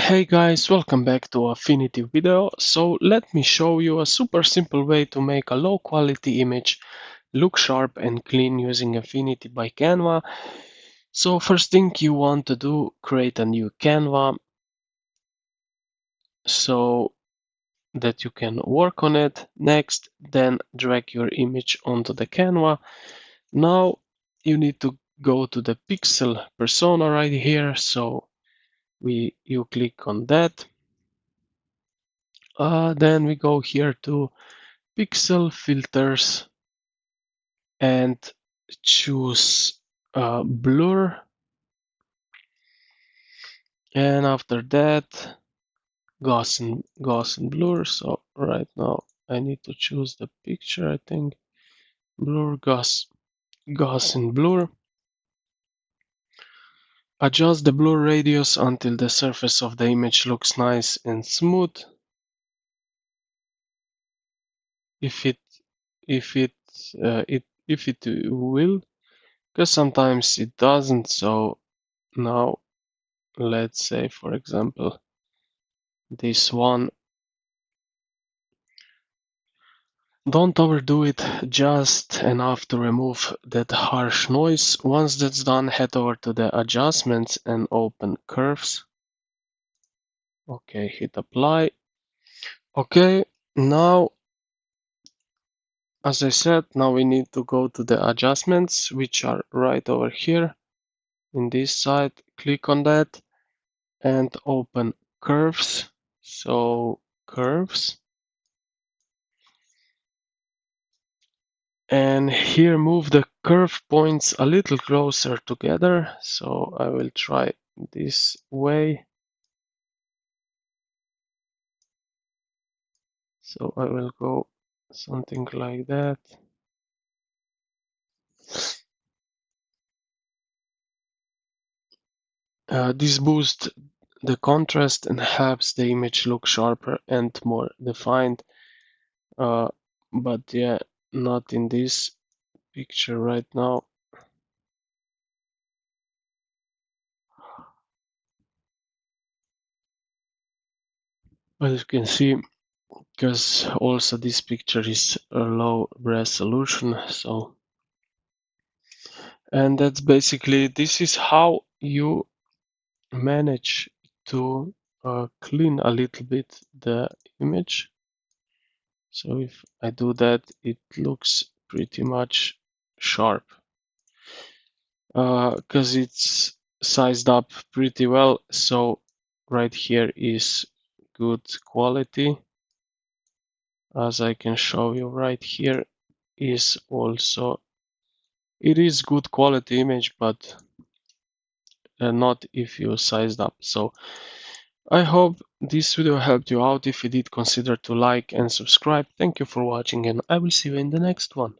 Hey guys, welcome back to Affinity video. So let me show you a super simple way to make a low quality image look sharp and clean using Affinity by Canva. So first thing you want to do, create a new Canva so that you can work on it. Next, then drag your image onto the Canva. Now you need to go to the pixel persona right here. So you click on that. Then we go here to pixel filters and choose blur, and after that Gaussian blur. So right now I need to choose the picture. I think blur, Gaussian blur. Adjust the blur radius until the surface of the image looks nice and smooth. If it if it if it will, because sometimes it doesn't. So now let's say, for example, this one. Don't overdo it, just enough to remove that harsh noise. Once that's done, head over to the adjustments and open curves. Okay, hit apply. Okay, now, as I said, now we need to go to the adjustments, which are right over here in this side. Click on that and open curves. So curves. And here move the curve points a little closer together. So I will try this way. So I will go something like that. This boosts the contrast and helps the image look sharper and more defined. But yeah, not in this picture right now. As you can see, because also this picture is a low resolution, so and that's basically, this is how you manage to clean a little bit the image. So if I do that, it looks pretty much sharp because it's sized up pretty well. So right here is good quality. As I can show you right here is also, it is good quality image, but not if you sized up. So I hope this video helped you out. If you did, consider to like and subscribe. Thank you for watching, and I will see you in the next one.